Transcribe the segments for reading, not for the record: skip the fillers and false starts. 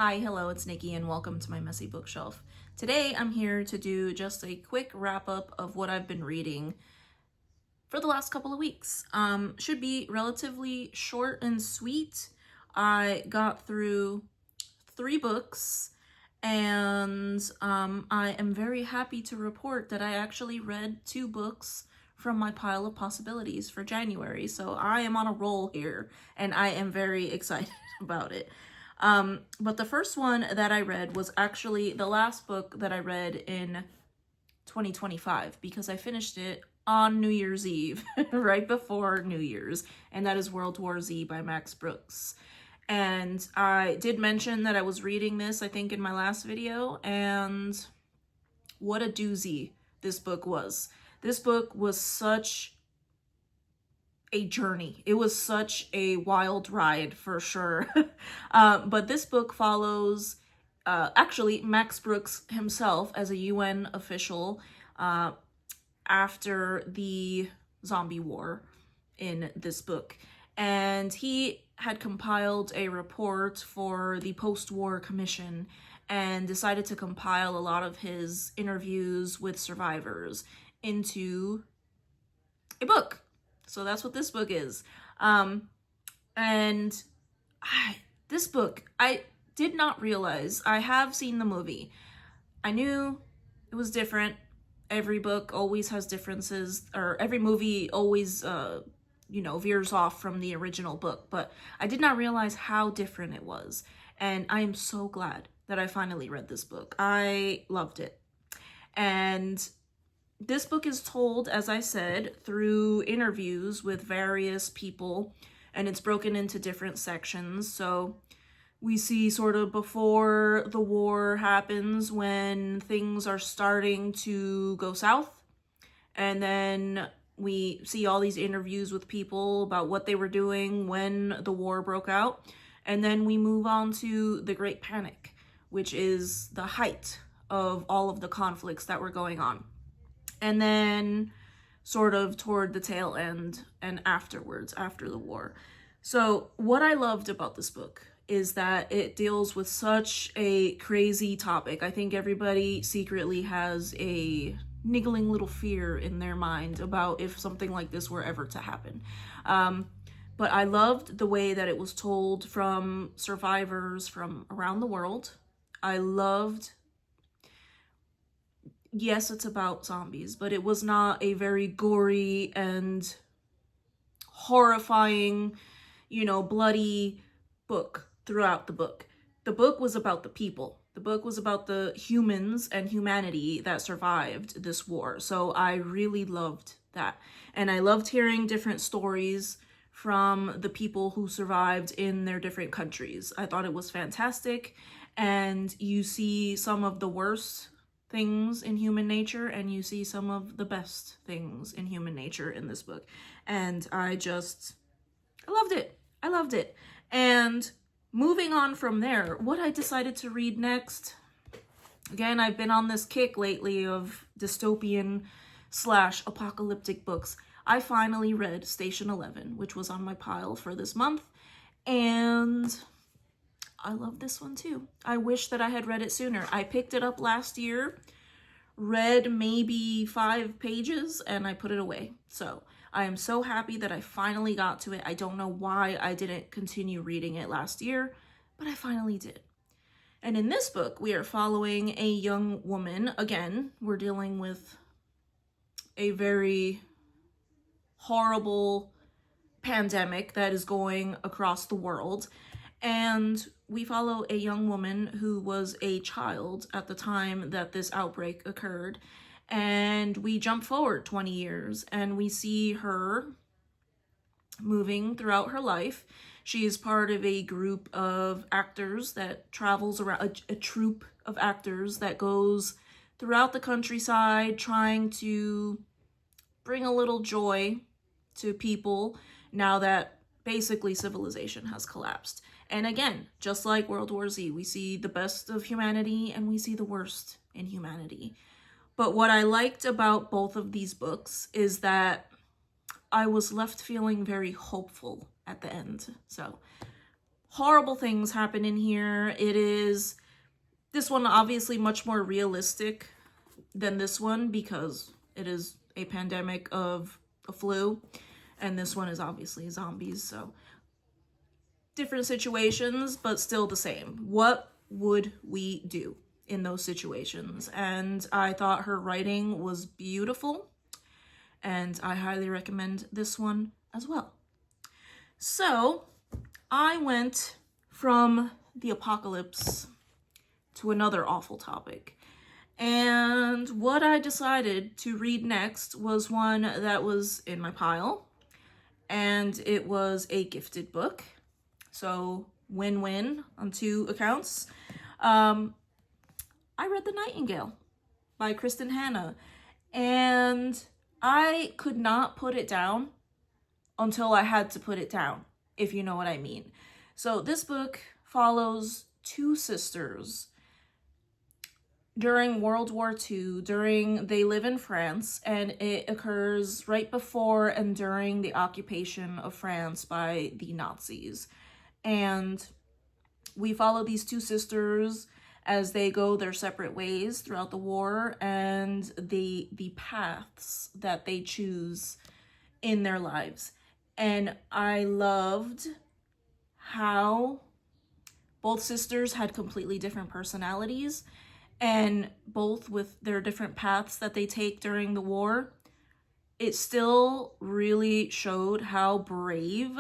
Hi, hello, it's Nikki and welcome to my messy bookshelf. Today I'm here to do just a quick wrap up of what I've been reading for the last couple of weeks. Should be relatively short and sweet. I got through 3 books and I am very happy to report that I actually read 2 books from my pile of possibilities for January. So I am on a roll here and I am very excited about it. But the first one that I read was actually the last book that I read in 2025 because I finished it on New Year's Eve, right before New Year's, and that is World War Z by Max Brooks. And I did mention that I was reading this, I think, in my last video, and what a doozy this book was. This book was such a journey. It was such a wild ride for sure. But this book follows actually Max Brooks himself as a UN official after the zombie war in this book. And he had compiled a report for the post-war commission and decided to compile a lot of his interviews with survivors into a book. So that's what this book is. This book, I did not realize, I have seen the movie. I knew it was different. Every book always has differences, or every movie always, veers off from the original book. But I did not realize how different it was. And I am so glad that I finally read this book. I loved it. And this book is told, as I said, through interviews with various people, and it's broken into different sections. So we see sort of before the war happens when things are starting to go south, and then we see all these interviews with people about what they were doing when the war broke out, and then we move on to the Great Panic, which is the height of all of the conflicts that were going on. And then sort of toward the tail end and afterwards, after the war. So what I loved about this book is that it deals with such a crazy topic. I think everybody secretly has a niggling little fear in their mind about if something like this were ever to happen. But I loved the way that it was told from survivors from around the world. I loved, yes, it's about zombies, but it was not a very gory and horrifying, bloody book throughout the book. The book was about the people. The book was about the humans and humanity that survived this war. So I really loved that. And I loved hearing different stories from the people who survived in their different countries. I thought it was fantastic. And you see some of the worst things in human nature, and you see some of the best things in human nature in this book. And I loved it. I loved it. And moving on from there, what I decided to read next, again, I've been on this kick lately of dystopian / apocalyptic books. I finally read Station 11, which was on my pile for this month, and I love this one too. I wish that I had read it sooner. I picked it up last year, read maybe 5 pages, and I put it away. So I am so happy that I finally got to it. I don't know why I didn't continue reading it last year, but I finally did. And in this book, we are following a young woman. Again, we're dealing with a very horrible pandemic that is going across the world. And we follow a young woman who was a child at the time that this outbreak occurred. And we jump forward 20 years and we see her moving throughout her life. She is part of a group of actors that travels around, a troupe of actors that goes throughout the countryside trying to bring a little joy to people now that basically civilization has collapsed. And again, just like World War Z, we see the best of humanity and we see the worst in humanity. But what I liked about both of these books is that I was left feeling very hopeful at the end. So horrible things happen in here. This one obviously much more realistic than this one because it is a pandemic of a flu, and this one is obviously zombies, so different situations, but still the same. What would we do in those situations? And I thought her writing was beautiful, and I highly recommend this one as well. So I went from the apocalypse to another awful topic. And what I decided to read next was one that was in my pile, and it was a gifted book. So win-win on two accounts. I read The Nightingale by Kristen Hanna, and I could not put it down until I had to put it down, if you know what I mean. So this book follows two sisters during World War II. They live in France, and it occurs right before and during the occupation of France by the Nazis. And we follow these two sisters as they go their separate ways throughout the war, and the paths that they choose in their lives. And I loved how both sisters had completely different personalities, and both with their different paths that they take during the war, it still really showed how brave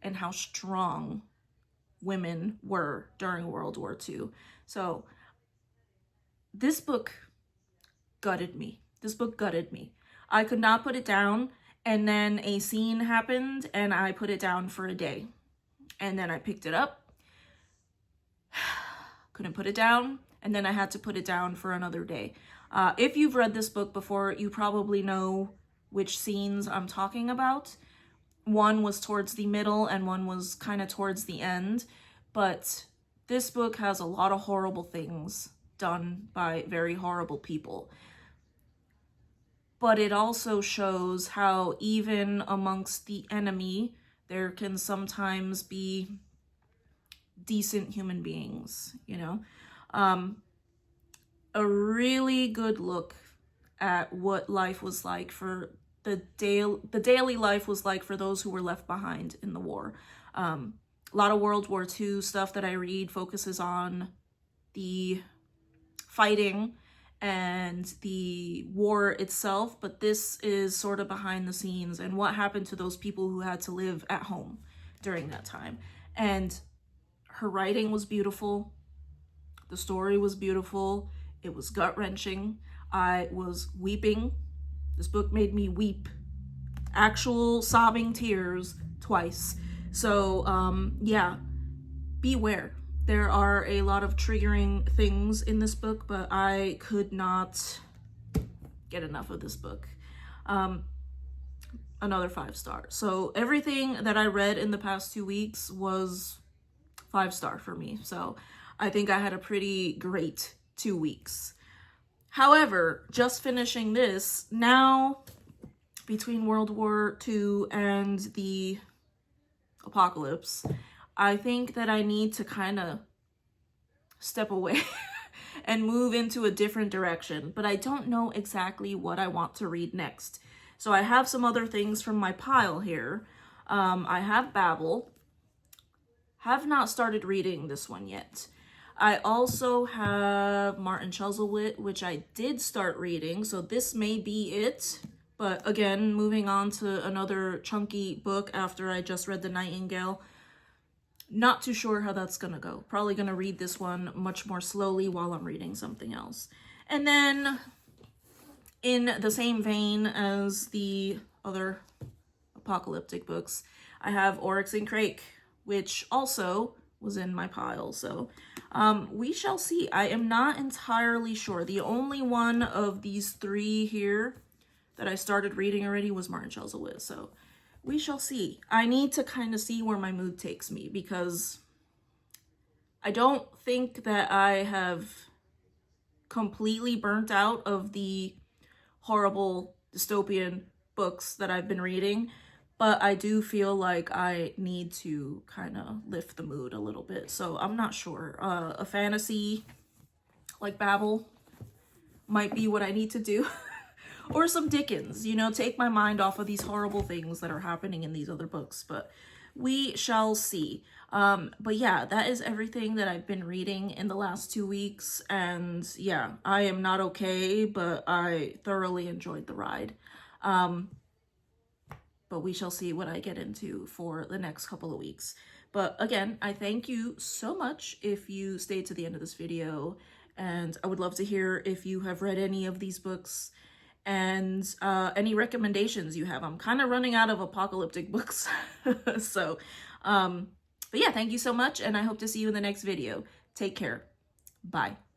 and how strong women were during World War II. So this book gutted me. I could not put it down, and then a scene happened and I put it down for a day. And then I picked it up, couldn't put it down, and then I had to put it down for another day. If you've read this book before, you probably know which scenes I'm talking about. One was towards the middle and one was kind of towards the end, but this book has a lot of horrible things done by very horrible people. But it also shows how even amongst the enemy, there can sometimes be decent human beings, you know? A really good look at what life was like for the daily life was like for those who were left behind in the war. A lot of World War II stuff that I read focuses on the fighting and the war itself, but this is sort of behind the scenes and what happened to those people who had to live at home during that time. And her writing was beautiful. The story was beautiful. It was gut-wrenching. I was weeping. This book made me weep. Actual sobbing tears twice. So, yeah, beware. There are a lot of triggering things in this book, but I could not get enough of this book. Another 5-star. So everything that I read in the past 2 weeks was 5-star for me. So I think I had a pretty great 2 weeks. However, just finishing this, now between World War II and the apocalypse, I think that I need to kind of step away and move into a different direction, but I don't know exactly what I want to read next. So I have some other things from my pile here. I have Babel. Have not started reading this one yet. I also have Martin Chuzzlewit, which I did start reading, so this may be it. But again, moving on to another chunky book after I just read The Nightingale. Not too sure how that's gonna go. Probably gonna read this one much more slowly while I'm reading something else. And then, in the same vein as the other apocalyptic books, I have Oryx and Crake, which also was in my pile. So we shall see. I am not entirely sure. The only one of these three here that I started reading already was Martin Chuzzlewit. So we shall see. I need to kind of see where my mood takes me, because I don't think that I have completely burnt out of the horrible dystopian books that I've been reading, but I do feel like I need to kind of lift the mood a little bit. So I'm not sure. A fantasy like Babel might be what I need to do. Or some Dickens, you know, take my mind off of these horrible things that are happening in these other books, but we shall see. But yeah, that is everything that I've been reading in the last 2 weeks, and yeah, I am not okay, but I thoroughly enjoyed the ride. But we shall see what I get into for the next couple of weeks. But again, I thank you so much if you stayed to the end of this video, and I would love to hear if you have read any of these books and any recommendations you have. I'm kind of running out of apocalyptic books. So, but yeah, thank you so much, and I hope to see you in the next video. Take care. Bye.